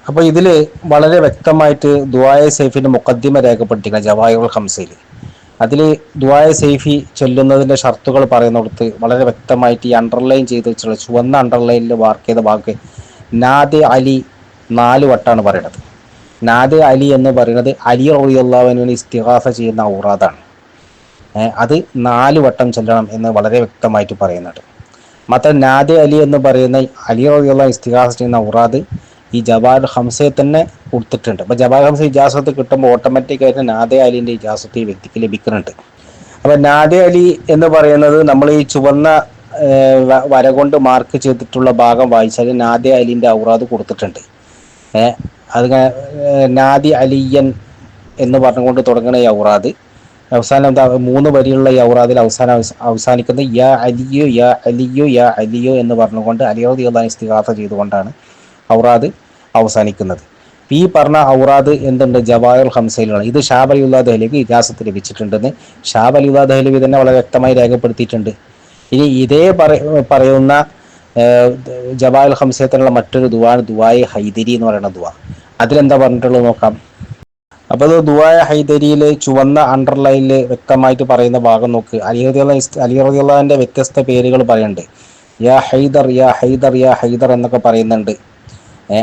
അപ്പോൾ ഇതിൽ വളരെ വ്യക്തമായിട്ട് ദുആയെ സൈഫിന്റെ മുഖദ്ദിമ രേഖപ്പെടുത്തിയിരിക്കുക ജവാഹിറുൽ ഹംസയിൽ. അതിൽ ദുആയെ സൈഫി ചൊല്ലുന്നതിൻ്റെ ഷർത്തുകൾ പറയുന്നിടത്ത് വളരെ വ്യക്തമായിട്ട് ഈ അണ്ടർലൈൻ ചെയ്ത് വെച്ചുള്ള ചുവന്ന അണ്ടർലൈനിൽ മാർക്ക് ചെയ്ത വാക്ക് നാദെ അലി 4 വട്ടാണ് പറയുന്നത്. നാദെ അലി എന്ന് പറയുന്നത് അലി റളിയല്ലാഹു അൻഹു ഇസ്തിഗാസ ചെയ്യുന്ന ഔറാദാണ്. അത് 4 വട്ടം ചൊല്ലണം എന്ന് വളരെ വ്യക്തമായിട്ട് പറയുന്നുണ്ട്. മാത്രം നാദെ അലി എന്ന് പറയുന്ന അലി റളിയല്ലാഹു അൻഹു ഇസ്തിഗാസ ചെയ്യുന്ന ഔറാദ് ഈ ജവാഹിർ ഹംസയെ തന്നെ കൊടുത്തിട്ടുണ്ട്. അപ്പോൾ ജവാഹിർ ഹംസ ഇജാസത്ത് കിട്ടുമ്പോൾ ഓട്ടോമാറ്റിക്കായിട്ട് നാദെ അലിൻ്റെ ഇജാസത്ത് ഈ വ്യക്തിക്ക് ലഭിക്കുന്നുണ്ട്. അപ്പോൾ നാദെ അലി എന്ന് പറയുന്നത് നമ്മൾ ഈ ചുവന്ന വര കൊണ്ട് മാർക്ക് ചെയ്തിട്ടുള്ള ഭാഗം വായിച്ചാൽ നാദെ അലിൻ്റെ ഔറാദ് കൊടുത്തിട്ടുണ്ട്. അത് നാദി അലിയൻ എന്ന് പറഞ്ഞുകൊണ്ട് തുടങ്ങുന്ന ഈ ഔറാദ് അവസാനം എന്താ 3 വരിയുള്ള ഈ ഔറാദിൽ അവസാനിക്കുന്നത് യാ അലിയു യാ അലിയു യാ അലിയു എന്ന് പറഞ്ഞുകൊണ്ട് അലി റളിയല്ലാഹു അൻഹു ഇസ്തിഗാസ ചെയ്തുകൊണ്ടാണ് ഔറാദ് അവസാനിക്കുന്നത്. ഈ പറഞ്ഞ ഔറാദ് എന്തുണ്ട് ജവാഹിറുൽ ഖംസയിലാണ്. ഇത് ഷാ വലിയുല്ലാഹ് ദഹ്ലവി ഇജാസത്ത് ലഭിച്ചിട്ടുണ്ടെന്ന് ഷാ വലിയുല്ലാഹ് ദഹ്ലവി തന്നെ വളരെ വ്യക്തമായി രേഖപ്പെടുത്തിയിട്ടുണ്ട്. ഇനി ഇതേ പറയുന്ന ജവാഹിറുൽ ഖംസത്തിലുള്ള മറ്റൊരു ദുആണ് ദുആയെ ഹൈദരി എന്ന് പറയുന്ന ദുആ. അതിലെന്താ പറഞ്ഞിട്ടുള്ളത് നോക്കാം. അപ്പോൾ അത് ദുആയെ ഹൈദരിയിൽ ചുവന്ന അണ്ടർലൈനിൽ വ്യക്തമായിട്ട് പറയുന്ന ഭാഗം നോക്ക്. അലി റളിയല്ലാഹുവിന്റെ വ്യത്യസ്ത പേരുകൾ പറയുന്നുണ്ട്. യാ ഹൈദർ യാ ഹൈദർ യാ ഹൈദർ എന്നൊക്കെ പറയുന്നുണ്ട്.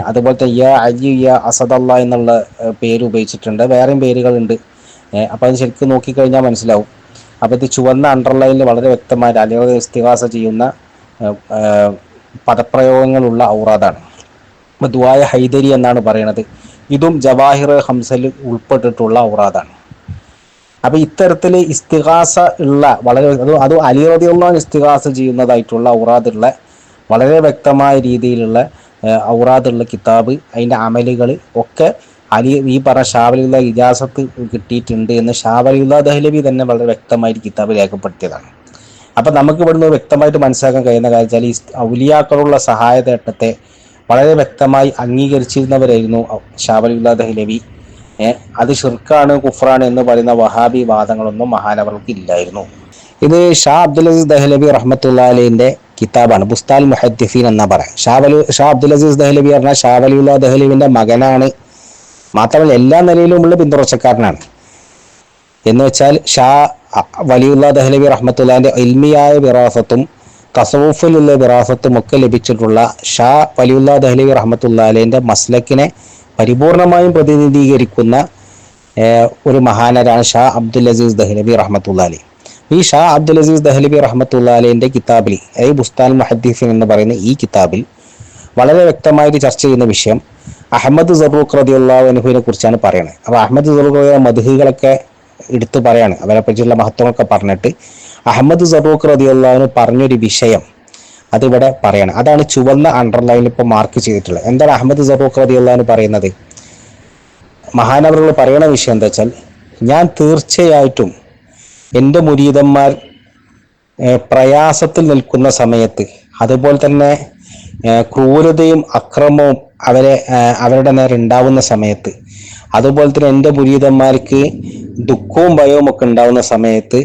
അതുപോലത്തെ യാ അലി യാ അസദല്ലാ എന്നുള്ള പേര് ഉപയോഗിച്ചിട്ടുണ്ട്. വേറെയും പേരുകളുണ്ട്. അപ്പോൾ അത് ശരിക്കും നോക്കിക്കഴിഞ്ഞാൽ മനസ്സിലാവും. അപ്പോൾ ഇത് ചുവന്ന അണ്ടർലൈനിൽ വളരെ വ്യക്തമായിട്ട് അലി റളിയല്ലാഹു ഇസ്തിഗാസ ചെയ്യുന്ന പദപ്രയോഗങ്ങളുള്ള ഔറാദാണ്. അപ്പോൾ ദുആയെ ഹൈദരി എന്നാണ് പറയുന്നത്. ഇതും ജവാഹിർ ഹംസൽ ഉൾപ്പെട്ടിട്ടുള്ള ഔറാദാണ്. അപ്പോൾ ഇത്തരത്തിൽ ഇസ്തിഗാസ ഉള്ള വളരെ അത് അലി റളിയല്ലാഹു അൻഹു ഇസ്തിഗാസ ചെയ്യുന്നതായിട്ടുള്ള ഔറാദുള്ള വളരെ വ്യക്തമായ രീതിയിലുള്ള ഔറാദുള്ള കിതാബ്, അതിൻ്റെ അമലുകൾ ഒക്കെ ഈ പറഞ്ഞ ഷാ വലിയുല്ലാഹ് ഇജാസത്ത് കിട്ടിയിട്ടുണ്ട് എന്ന് ഷാ വലിയുല്ലാഹ് ദഹ്ലവി തന്നെ വളരെ വ്യക്തമായിട്ട് കിതാബ് രേഖപ്പെടുത്തിയതാണ്. അപ്പം നമുക്ക് ഇവിടുന്ന് വ്യക്തമായിട്ട് മനസ്സിലാക്കാൻ കഴിയുന്ന കാര്യം വെച്ചാൽ ഈ ഔലിയാക്കളുള്ള സഹായതേട്ടത്തെ വളരെ വ്യക്തമായി അംഗീകരിച്ചിരുന്നവരായിരുന്നു ഷാ വലിയുല്ലാഹ് ദഹ്ലവി. അത് ഷിർക്കാണ് കുഫ്രാണ് എന്ന് പറയുന്ന വഹാബി വാദങ്ങളൊന്നും മഹാനവർക്ക് ഇല്ലായിരുന്നു. ഇത് ഷാ അബ്ദുൽ അസീസ് ദഹ്ലവി റഹ്മത്തുള്ളാഹി അലൈഹിന്റെ കിതാബാണ്, ബുസ്താൽ മുഹദ്ദിസീൻ എന്നാ പറയാം. ഷാ അബ്ദുൽ അസീസ് ദഹ്ലവി പറഞ്ഞാൽ ഷാ വലിയുല്ലാഹ് ദഹ്ലവിന്റെ മകനാണ്. മാത്രമല്ല എല്ലാ നിലയിലുമുള്ള പിന്തുടർച്ചക്കാരനാണ്. എന്ന് വെച്ചാൽ ഷാ വലിയുല്ലാഹ് ദഹ്ലവി റഹ്മത്തുള്ളാഹിന്റെ ഇൽമിയായ വിറാസത്തും തസവുഫിലുള്ള വിറാസത്തും ഒക്കെ ലഭിച്ചിട്ടുള്ള ഷാ വലിയുല്ലാഹ് ദഹ്ലവി റഹ്മത്തുള്ളാഹി അലൈഹിന്റെ മസ്ലക്കിനെ പരിപൂർണമായും പ്രതിനിധീകരിക്കുന്ന ഒരു മഹാനരാണ് ഷാ അബ്ദുൽ അസീസ് ദഹ്ലവി റഹ്മത്തുള്ളാഹി അലൈഹി. ഈ ഷാ അബ്ദുൽ അസീസ് ദഹ്ലവി റഹ്മത്തുള്ളാഹി അലൈഹിന്റെ കിതാബിൽ ബുസ്താൻ മുഹദ്ദിസീൻ എന്ന് പറയുന്ന ഈ കിതാബിൽ വളരെ വ്യക്തമായിട്ട് ചർച്ച ചെയ്യുന്ന വിഷയം അഹമ്മദ് സറൂഖ് റളിയല്ലാഹു അൻഹുവിനെ കുറിച്ചാണ് പറയുന്നത്. അപ്പോൾ അഹമ്മദ് സറൂഖ് മദ്ഹുകളൊക്കെ എടുത്തു പറയാണ്, അവരെ പറ്റിയുള്ള മഹത്വങ്ങളൊക്കെ പറഞ്ഞിട്ട് അഹമ്മദ് സറൂഖ് റളിയല്ലാഹു അൻഹു പറഞ്ഞൊരു വിഷയം അതിവിടെ പറയണം. അതാണ് ചുവന്ന അണ്ടർലൈനിൽ ഇപ്പോൾ മാർക്ക് ചെയ്തിട്ടുള്ളത്. എന്താണ് അഹമ്മദ് സറൂഖ് റളിയല്ലാഹു അൻഹു പറയുന്നത്? മഹാനവറുകൾ പറയുന്ന വിഷയം എന്താ വെച്ചാൽ, ഞാൻ തീർച്ചയായിട്ടും എൻ്റെ മുരീദന്മാർ പ്രയാസത്തിൽ നിൽക്കുന്ന സമയത്ത്, അതുപോലെ തന്നെ ക്രൂരതയും അക്രമവും അവരുടെ നേരെ ഉണ്ടാവുന്ന സമയത്ത്, അതുപോലെ തന്നെ എൻ്റെ മുരീദന്മാർക്ക് ദുഃഖവും ഭയവും ഒക്കെ ഉണ്ടാവുന്ന സമയത്ത്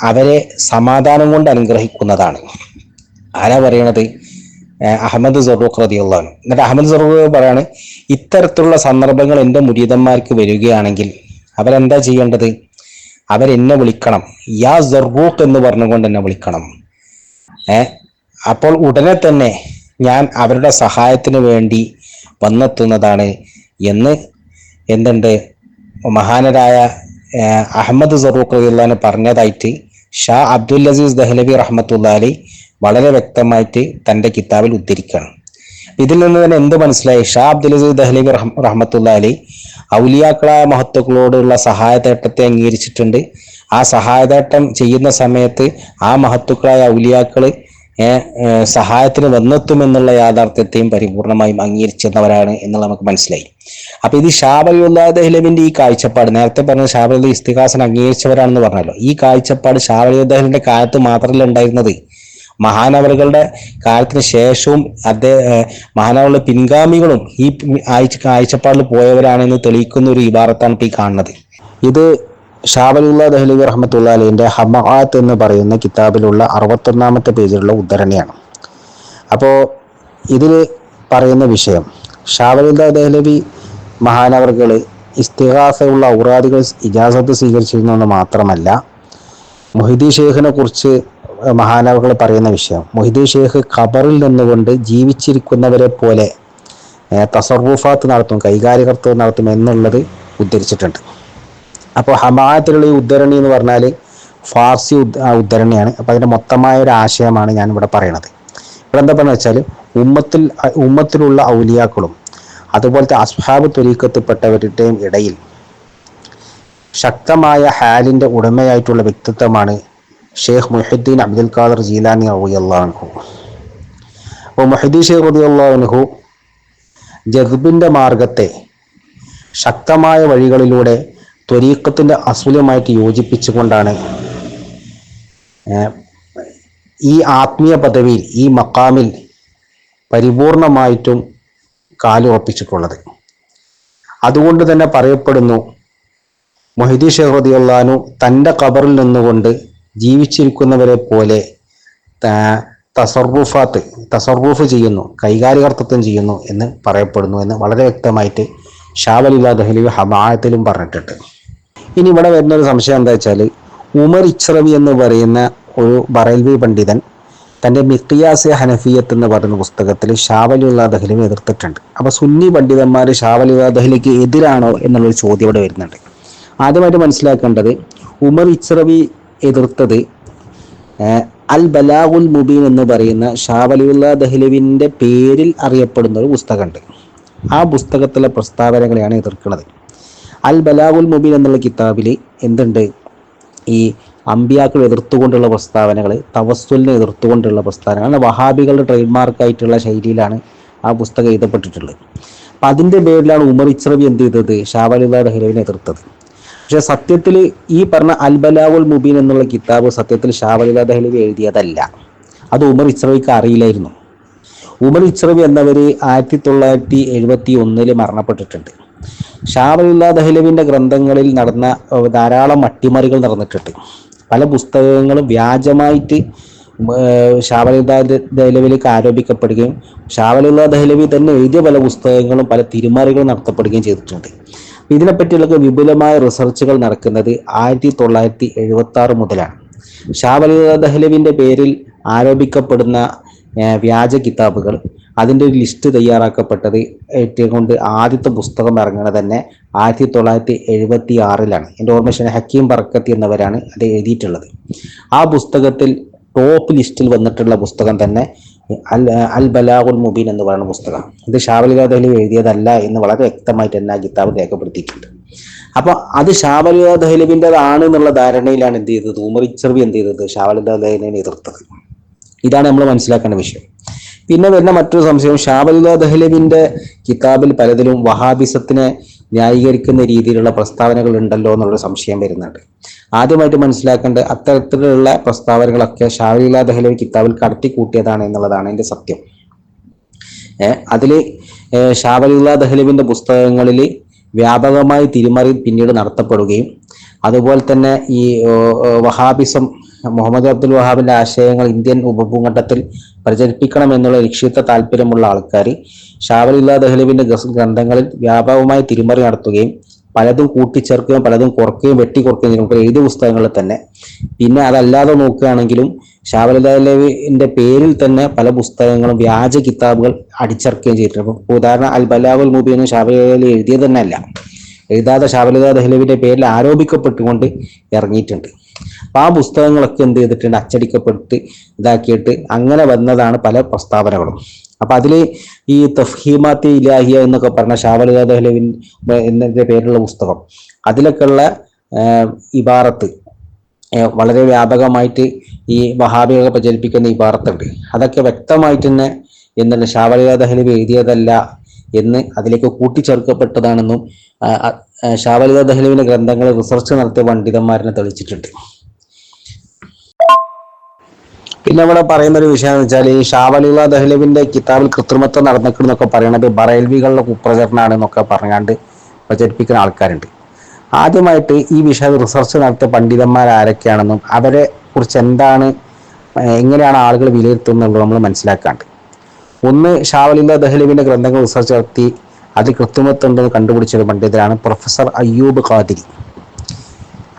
അവരെ സമാധാനം കൊണ്ട് അനുഗ്രഹിക്കുന്നതാണ്. ആരാ പറയണത്? അഹമ്മദ് സറൂഖ് റളിയല്ലാഹു അൻഹു. എന്നിട്ട് അഹമ്മദ് സറൂഖ് പറയാണ്, ഇത്തരത്തിലുള്ള സന്ദർഭങ്ങൾ എൻ്റെ മുരീദന്മാർക്ക് വരികയാണെങ്കിൽ അവരെന്താ ചെയ്യേണ്ടത്? അവരെന്നെ വിളിക്കണം, യാ സറൂഖ് എന്ന് പറഞ്ഞുകൊണ്ട് എന്നെ വിളിക്കണം. അപ്പോൾ ഉടനെ തന്നെ ഞാൻ അവരുടെ സഹായത്തിന് വേണ്ടി വന്നെത്തുന്നതാണ് എന്ന് എന്തുണ്ട് മഹാനരായ അഹമ്മദ് സറൂഖ് റളിയല്ലാഹു അൻഹു പറഞ്ഞതായിട്ട് ഷാ അബ്ദുൽ അസീസ് ദഹ്ലവി റഹ്മത്തുള്ളാഹി അലൈഹി വളരെ വ്യക്തമായിട്ട് തൻ്റെ കിതാബിൽ ഉദ്ധരിക്കുകയാണ്. ഇതിൽ നിന്ന് തന്നെ എന്ത് മനസ്സിലായി? ഷാ അബ്ദുൽ അസീസ് ദഹ്ലവി റഹ്മത്തുള്ളാഹി അലൈഹി ഔലിയാക്കളായ മഹത്തുക്കളോടുള്ള സഹായതേട്ടത്തെ അംഗീകരിച്ചിട്ടുണ്ട്. ആ സഹായതേട്ടം ചെയ്യുന്ന സമയത്ത് ആ മഹത്തുക്കളായ ഔലിയാക്കൾ സഹായത്തിന് വന്നെത്തുമെന്നുള്ള യാഥാർത്ഥ്യത്തെയും പരിപൂർണമായും അംഗീകരിച്ചിരുന്നവരാണ് എന്നുള്ള നമുക്ക് മനസ്സിലായി. അപ്പൊ ഇത് ഷാ വലിയുല്ലാഹ് ദഹ്ലവിന്റെ ഈ കാഴ്ചപ്പാട്, നേരത്തെ പറഞ്ഞ ഷാ വലിയുല്ലാഹ് ഇസ്തിഗാസനെ അംഗീകരിച്ചവരാണെന്ന് പറഞ്ഞല്ലോ, ഈ കാഴ്ചപ്പാട് ഷാ വലിയുല്ലാഹ് ദഹ്ലവിന്റെ കാലത്ത് മാത്രമല്ല ഉണ്ടായിരുന്നത്, മഹാനവറുകളുടെ കാലത്തിന് ശേഷവും മഹാനവറുടെ പിൻഗാമികളും ഈ കാഴ്ചപ്പാടിൽ പോയവരാണെന്ന് തെളിയിക്കുന്ന ഒരു ഇബാറത്താണ് ഇപ്പോൾ ഈ കാണുന്നത്. ഇത് ഷാ വലിയുല്ലാഹ് ദഹ്ലവി റഹ്മത്തുള്ളാഹി അലൈഹിന്റെ ഹമആത്ത് എന്ന് പറയുന്ന കിതാബിലുള്ള 61-ാമത്തെ പേജിലുള്ള ഉദ്ധരണിയാണ്. അപ്പോൾ ഇതിൽ പറയുന്ന വിഷയം, ഷാ വലിയുല്ലാഹ് ദഹ്ലവി മഹാനവറുകൾ ഇസ്തിഗാസയുള്ള ഔറാദുകൾ ഇജാസത്ത് സ്വീകരിച്ചിരുന്നെന്ന് മാത്രമല്ല, മുഹീദ്ദീൻ ഷെയ്ഖിനെ കുറിച്ച് മഹാനവറുകൾ പറയുന്ന വിഷയം, മുഹീദ്ദീൻ ഷെയ്ഖ് ഖബറിൽ നിന്നുകൊണ്ട് ജീവിച്ചിരിക്കുന്നവരെ പോലെ തസറുഫാത്ത് നടത്തും, കൈകാര്യകർത്തം നടത്തും എന്നുള്ളത് ഉദ്ധരിച്ചിട്ടുണ്ട്. അപ്പോൾ ഹമാഅത്തിലുള്ള ഈ ഉദ്ധരണി എന്ന് പറഞ്ഞാൽ ഫാർസി ഉദ്ധരണിയാണ്. അപ്പോൾ അതിൻ്റെ മൊത്തമായ ഒരു ആശയമാണ് ഞാനിവിടെ പറയണത്. ഇവിടെ എന്താ പറയുക വെച്ചാൽ, ഉമ്മത്തിലുള്ള ഔലിയാക്കളും അതുപോലത്തെ അസ്ഹാബ് ത്വരീഖത്തിൽപ്പെട്ടവരുടെയും ഇടയിൽ ശക്തമായ ഹാലിൻ്റെ ഉടമയായിട്ടുള്ള വ്യക്തിത്വമാണ് ഷെയ്ഖ് മുഹ്യിദ്ദീൻ അബ്ദുൽ ഖാദിർ ജീലാനി റളിയല്ലാഹു അൻഹു. അപ്പോൾ മുഹ്യിദ്ദീൻ ഷെയ്ഖ് റളിയല്ലാഹു അൻഹു ജദ്ബിൻ്റെ മാർഗത്തെ ശക്തമായ വഴികളിലൂടെ ത്വരീഖത്തിൻ്റെ അസുലമായിട്ട് യോജിപ്പിച്ചുകൊണ്ടാണ് ഈ ആത്മീയ പദവിയിൽ, ഈ മക്കാമിൽ പരിപൂർണമായിട്ടും കാലുറപ്പിച്ചിട്ടുള്ളത്. അതുകൊണ്ട് തന്നെ പറയപ്പെടുന്നു, മൊഹീദ്ദീൻ ശൈഖ് റളിയല്ലാഹു അൻഹു തൻ്റെ ഖബറിൽ നിന്നുകൊണ്ട് ജീവിച്ചിരിക്കുന്നവരെ പോലെ തസറുഫ് ചെയ്യുന്നു, കൈകാര്യകർത്തൃത്വം ചെയ്യുന്നു എന്ന് പറയപ്പെടുന്നു എന്ന് വളരെ വ്യക്തമായിട്ട് ഷാ വലിയുല്ലാഹി ദഹ്ലവി ഹമായത്തിലും പറഞ്ഞിട്ടുണ്ട്. ഇനി ഇവിടെ വരുന്ന ഒരു സംശയം എന്താ വെച്ചാൽ, ഉമർ ഇച്റവി എന്ന് പറയുന്ന ഒരു ബറേൽവി പണ്ഡിതൻ തൻ്റെ മിഖ്യാസ് ഹനഫിയത്ത് എന്ന് പറയുന്ന പുസ്തകത്തിൽ ഷാ വലിയുല്ലാഹി ദഹ്ലവി എതിർത്തിട്ടുണ്ട്. അപ്പോൾ സുന്നി പണ്ഡിതന്മാർ ഷാ വലിയുല്ലാഹി ദഹ്ലവിക്ക് എതിരാണോ എന്നുള്ളൊരു ചോദ്യം ഇവിടെ വരുന്നുണ്ട്. ആദ്യമായിട്ട് മനസ്സിലാക്കേണ്ടത്, ഉമർ ഇച്റവി എതിർത്തത് അൽ ബലാഗുൽ മുബീൻ എന്ന് പറയുന്ന ഷാ വലിയുല്ലാഹി ദഹ്ലവിൻ്റെ പേരിൽ അറിയപ്പെടുന്ന ഒരു പുസ്തകമുണ്ട്. ആ പുസ്തകത്തിലെ പ്രസ്താവനകളെയാണ് എതിർക്കുന്നത്. അൽ ബലാഗുൽ മുബീൻ എന്നുള്ള കിതാബിൽ എന്തുണ്ട്? ഈ അമ്പിയാക്കൾ എതിർത്തുകൊണ്ടുള്ള പ്രസ്താവനകൾ, തവസ്സുലിനെ എതിർത്തുകൊണ്ടുള്ള പ്രസ്താവനകൾ, വഹാബികളുടെ ട്രേഡ് മാർക്കായിട്ടുള്ള ശൈലിയിലാണ് ആ പുസ്തകം എഴുതപ്പെട്ടിട്ടുള്ളത്. അപ്പം അതിൻ്റെ പേരിലാണ് ഉമർ ഇച്റവി എന്ത് ചെയ്തത്? ഷാ വലിയുല്ലാഹി ദഹ്ലവിനെ എതിർത്തത്. പക്ഷെ സത്യത്തിൽ ഈ പറഞ്ഞ അൽ ബലാഗുൽ മുബീൻ എന്നുള്ള കിതാബ് സത്യത്തിൽ ഷാ വലിയുല്ലാഹി ദഹ്ലവി എഴുതിയതല്ല. അത് ഉമർ ഇച്റവിക്ക് അറിയില്ലായിരുന്നു. ഉമർ ഇച്റവി എന്നവർ 1971 മരണപ്പെട്ടിട്ടുണ്ട്. ഷാ വലിയുല്ലാഹി ദഹ്ലവിൻ്റെ ഗ്രന്ഥങ്ങളിൽ നടന്ന ധാരാളം അട്ടിമറികൾ നടന്നിട്ടുണ്ട്. പല പുസ്തകങ്ങളും വ്യാജമായിട്ട് ഷാ വലിയുല്ലാഹി ദഹ്ലവിയിലേക്ക് ആരോപിക്കപ്പെടുകയും ഷാ വലിയുല്ലാഹി ദഹ്ലവി തന്നെ എഴുതിയ പല പുസ്തകങ്ങളും പല തിരുമറികളും നടത്തപ്പെടുകയും ചെയ്തിട്ടുണ്ട്. ഇതിനെപ്പറ്റിയുള്ള വിപുലമായ റിസർച്ചുകൾ നടക്കുന്നത് 1976 മുതലാണ്. ഷാ വലിയുല്ലാഹി ദഹ്ലവിൻ്റെ പേരിൽ ആരോപിക്കപ്പെടുന്ന വ്യാജ കിതാബുകൾ, അതിൻ്റെ ഒരു ലിസ്റ്റ് തയ്യാറാക്കപ്പെട്ടത് കൊണ്ട് ആദ്യത്തെ പുസ്തകം ഇറങ്ങുന്നത് തന്നെ 1976 എൻ്റെ ഓർമ്മ ഹക്കീം ബർക്കത്തി എന്നവരാണ് അത് എഴുതിയിട്ടുള്ളത്. ആ പുസ്തകത്തിൽ ടോപ്പ് ലിസ്റ്റിൽ വന്നിട്ടുള്ള പുസ്തകം തന്നെ അൽ ബലാഗുൽ മുബീൻ എന്ന് പറയുന്ന പുസ്തകം. ഇത് ഷാ വലിയുല്ലാഹി ദഹ്ലവി എഴുതിയതല്ല എന്ന് വളരെ വ്യക്തമായിട്ട് തന്നെ ആ കിതാബ് രേഖപ്പെടുത്തിയിട്ടുണ്ട്. അപ്പോൾ അത് ഷാ വലിയുല്ലാഹി ദഹ്ലവിൻ്റെതാണ് എന്നുള്ള ധാരണയിലാണ് എന്ത് ചെയ്തത്? ഉമർ ഇച്റവി എന്ത് ചെയ്തത്? ഷാ വലിയുല്ലാഹി ദഹ്ലവിനെ എതിർത്തത്. ഇതാണ് നമ്മൾ മനസ്സിലാക്കേണ്ട വിഷയം. പിന്നെ വരുന്ന മറ്റൊരു സംശയം, ഷാ വലിയുല്ലാഹി ദഹ്ലവിൻ്റെ കിതാബിൽ പലതിലും വഹാബിസത്തിനെ ന്യായീകരിക്കുന്ന രീതിയിലുള്ള പ്രസ്താവനകൾ ഉണ്ടല്ലോ എന്നുള്ളൊരു സംശയം വരുന്നുണ്ട്. ആദ്യമായിട്ട് മനസ്സിലാക്കേണ്ട, അത്തരത്തിലുള്ള പ്രസ്താവനകളൊക്കെ ഷാ വലിയുല്ലാഹി ദഹ്ലവി കിതാബിൽ കടത്തിക്കൂട്ടിയതാണ് എന്നുള്ളതാണ് എൻ്റെ സത്യം. അതിൽ ഷാ വലിയുല്ലാഹി ദഹ്ലവിൻ്റെ പുസ്തകങ്ങളിൽ വ്യാപകമായി തിരിമറി പിന്നീട് നടത്തപ്പെടുകയും അതുപോലെ തന്നെ ഈ വഹാബിസം, മുഹമ്മദ് അബ്ദുൽ വഹാബിൻ്റെ ആശയങ്ങൾ ഇന്ത്യൻ ഉപഭൂഖണ്ഡത്തിൽ പ്രചരിപ്പിക്കണം എന്നുള്ള ലക്ഷ്യത്തെ താല്പര്യമുള്ള ആൾക്കാർ ഷാ വലിയുല്ലാഹി ദഹ്ലവിൻ്റെ ഗ്രന്ഥങ്ങളിൽ വ്യാപകമായി തിരിമറി നടത്തുകയും പലതും കൂട്ടിച്ചേർക്കുകയും പലതും കുറയ്ക്കുകയും വെട്ടിക്കുറയ്ക്കുകയും ചെയ്യും. എഴുതിയ പുസ്തകങ്ങളിൽ തന്നെ. പിന്നെ അതല്ലാതെ നോക്കുകയാണെങ്കിലും ഷാ വലിയുല്ലാഹി ദഹ്ലവിൻ്റെ പേരിൽ തന്നെ പല പുസ്തകങ്ങളും വ്യാജ കിതാബുകൾ അടിച്ചിറക്കുകയും ചെയ്തിട്ടുണ്ട്. ഉദാഹരണം, അൽ ബലാഗുൽ മുബീൻ ഷാ വലിയുല്ലാഹി ദഹ്ലവി എഴുതിയത് തന്നെ അല്ല, എഴുതാതെ ഷാ വലിയുല്ലാഹി ദഹ്ലവിൻ്റെ പേരിൽ ആരോപിക്കപ്പെട്ടുകൊണ്ട് ഇറങ്ങിയിട്ടുണ്ട്. അപ്പോൾ ആ പുസ്തകങ്ങളൊക്കെ എന്ത് ചെയ്തിട്ടുണ്ട്? അച്ചടിക്കപ്പെട്ട് ഇതാക്കിയിട്ട് അങ്ങനെ വന്നതാണ് പല പ്രസ്താവനകളും. അപ്പം അതിൽ ഈ തഫ്ഹീമാത്തി ഇലാഹിയ എന്നൊക്കെ പറഞ്ഞ ഷാ വലിയുല്ലാഹി ദഹ്ലവി എന്നതിൻ്റെ പേരുള്ള പുസ്തകം, അതിലൊക്കെയുള്ള ഇബാറത്ത് വളരെ വ്യാപകമായിട്ട് ഈ വഹാബികളെ പ്രചരിപ്പിക്കുന്ന ഇബാറത്തുണ്ട്. അതൊക്കെ വ്യക്തമായിട്ട് തന്നെ എന്നുള്ള ഷാ വലിയുല്ലാഹി ദഹ്ലവി എഴുതിയതല്ല എന്ന് അതിലേക്ക് കൂട്ടിച്ചേർക്കപ്പെട്ടതാണെന്നും ഷാ വലിയുല്ലാഹി ദഹ്ലവിൻ്റെ ഗ്രന്ഥങ്ങൾ റിസർച്ച് നടത്തിയ പണ്ഡിതന്മാരെ തെളിയിച്ചിട്ടുണ്ട്. പിന്നെ ഇവിടെ പറയുന്ന ഒരു വിഷയം എന്ന് വെച്ചാൽ, ഈ ഷാ വലിയുല്ലാഹി ദഹ്ലവിൻ്റെ കിതാബിൽ കൃത്രിമത്വം നടന്നിട്ടുണ്ടെന്നൊക്കെ പറയണത് ബറേൽവികളുടെ കുപ്രചരണമാണ് എന്നൊക്കെ പറഞ്ഞാണ്ട് പ്രചരിപ്പിക്കുന്ന ആൾക്കാരുണ്ട്. ആദ്യമായിട്ട് ഈ വിഷയം റിസർച്ച് നടത്തിയ പണ്ഡിതന്മാർ ആരൊക്കെയാണെന്നും അവരെ കുറിച്ച് എങ്ങനെയാണ് ആളുകൾ വിലയിരുത്തുന്നുള്ളത് നമ്മൾ മനസ്സിലാക്കാണ്ട്. ഒന്ന്, ഷാ വലിയുല്ലാഹി ദഹ്ലവിൻ്റെ ഗ്രന്ഥങ്ങൾ റിസർച്ച് നടത്തി അതിൽ കൃത്രിമത്വം ഉണ്ടെന്ന് കണ്ടുപിടിച്ചൊരു പണ്ഡിതരാണ് പ്രൊഫസർ അയ്യൂബ് ഖാദിരി.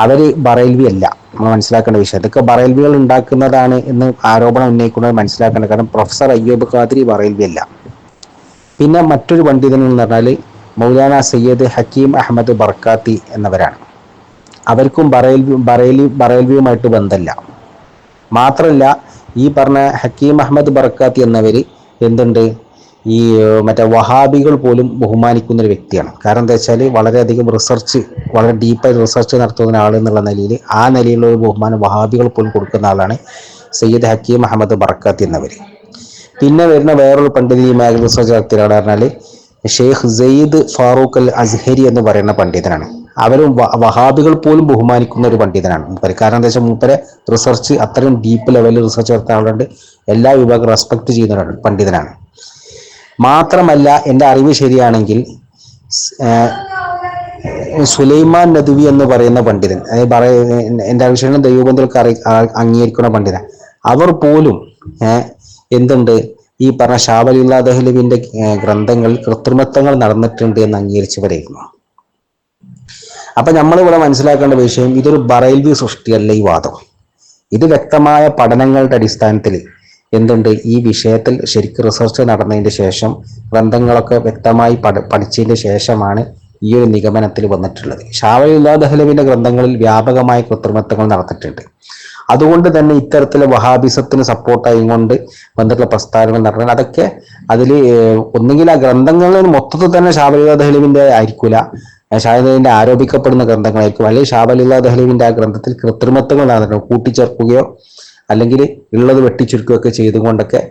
അവർ ബറേൽവി അല്ല, നമ്മൾ മനസ്സിലാക്കേണ്ട വിഷയം. ഇതൊക്കെ ബറേൽവികൾ ഉണ്ടാക്കുന്നതാണ് എന്ന് ആരോപണം ഉന്നയിക്കുന്നത് മനസ്സിലാക്കേണ്ട. കാരണം പ്രൊഫസർ അയ്യൂബ് ഖാദിരി ബറേൽവി അല്ല. പിന്നെ മറ്റൊരു പണ്ഡിതൻ എന്ന് പറഞ്ഞാൽ മൗലാന സയ്യദ് ഹക്കീം അഹമ്മദ് ബർക്കാത്തി എന്നവരാണ്. അവർക്കും ബറേൽവിയുമായിട്ട് ബന്ധമില്ല. മാത്രമല്ല, ഈ പറഞ്ഞ ഹക്കീം അഹമ്മദ് ബർക്കാത്തി എന്നവർ എന്തുണ്ട്, ഈ വഹാബികൾ പോലും ബഹുമാനിക്കുന്ന ഒരു വ്യക്തിയാണ്. കാരണം എന്താ വെച്ചാൽ വളരെയധികം വളരെ ഡീപ്പായി റിസർച്ച് നടത്തുന്ന ആൾ എന്നുള്ള നിലയിൽ ആ നിലയിലുള്ള ഒരു ബഹുമാനം വഹാബികൾ പോലും കൊടുക്കുന്ന ആളാണ് സയ്യിദ് ഹക്കീം അഹമ്മദ് ബർക്കാത്തി എന്നവർ. പിന്നെ വരുന്ന വേറൊരു പണ്ഡിതൻ ഈ മേഖല റിസർച്ച് നടത്തിയ പറഞ്ഞാൽ ഷെയ്ഖ് സെയ്ദ് ഫാറൂഖ് അൽ അസ്ഹരി എന്ന് പറയുന്ന പണ്ഡിതനാണ്. അവരും വഹാബികൾ പോലും ബഹുമാനിക്കുന്ന ഒരു പണ്ഡിതനാണ് മൂപ്പര്. കാരണം എന്താ വെച്ചാൽ മൂപ്പരെ റിസർച്ച് അത്രയും ഡീപ്പ് ലെവലിൽ റിസർച്ച് നടത്താൻ ആളുണ്ട്. എല്ലാ വിഭാഗം റെസ്പെക്ട് ചെയ്യുന്ന ഒരു പണ്ഡിതനാണ്. മാത്രമല്ല എൻ്റെ അറിവ് ശരിയാണെങ്കിൽ സുലൈമാൻ നദ്വി എന്ന് പറയുന്ന പണ്ഡിതൻ, എൻ്റെ അറിവ് ദൈവബന്ധുക്കൾക്ക് അംഗീകരിക്കുന്ന പണ്ഡിതൻ, അവർ പോലും എന്തുണ്ട് ഈ പറഞ്ഞ ഷാ വലിയുല്ലാഹി ദഹ്ലവിന്റെ ഗ്രന്ഥങ്ങളിൽ കൃത്രിമത്വങ്ങൾ നടന്നിട്ടുണ്ട് എന്ന് അംഗീകരിച്ചവരായിരുന്നു. അപ്പൊ നമ്മളിവിടെ മനസ്സിലാക്കേണ്ട വിഷയം, ഇതൊരു ബറൈൽവി സൃഷ്ടിയല്ല ഈ വാദം. ഇത് വ്യക്തമായ പഠനങ്ങളുടെ അടിസ്ഥാനത്തിൽ എന്തുണ്ട് ഈ വിഷയത്തിൽ ശരിക്കും റിസർച്ച് നടന്നതിന് ശേഷം ഗ്രന്ഥങ്ങളൊക്കെ വ്യക്തമായി പഠിച്ചതിന് ശേഷമാണ് ഈ ഒരു നിഗമനത്തിൽ വന്നിട്ടുള്ളത്. ഷാ വലിയുല്ലാഹി ദഹ്ലവിന്റെ ഗ്രന്ഥങ്ങളിൽ വ്യാപകമായ കൃത്രിമത്വങ്ങൾ നടന്നിട്ടുണ്ട്. അതുകൊണ്ട് തന്നെ ഇത്തരത്തിലെ വഹാബിസത്തിന് സപ്പോർട്ടായി കൊണ്ട് വന്നിട്ടുള്ള പ്രസ്ഥാനങ്ങൾ നടന്നാൽ അതൊക്കെ അതിൽ ഒന്നുകിൽ ആ ഗ്രന്ഥങ്ങളിൽ മൊത്തത്തിൽ തന്നെ ഷാ വലിയുല്ലാഹി ദഹ്ലവിന്റെ ആയിരിക്കില്ല, ഷാഹിദിന്റെ ആരോപിക്കപ്പെടുന്ന ഗ്രന്ഥങ്ങളായിരിക്കും, അല്ലെങ്കിൽ ഷാ വലിയുല്ലാഹി ദഹ്ലവിന്റെ ആ ഗ്രന്ഥത്തിൽ കൃത്രിമത്വങ്ങൾ നടന്നിട്ടുണ്ട്, കൂട്ടിച്ചേർക്കുകയോ അല്ലെങ്കിൽ ഉള്ളത് വെട്ടിച്ചുരുക്കുകയൊക്കെ ചെയ്തുകൊണ്ടൊക്കെ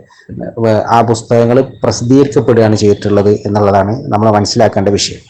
ആ പുസ്തകങ്ങൾ പ്രസിദ്ധീകരിക്കപ്പെടുകയാണ് ചെയ്തിട്ടുള്ളത് എന്നുള്ളതാണ് നമ്മൾ മനസ്സിലാക്കേണ്ട വിഷയം.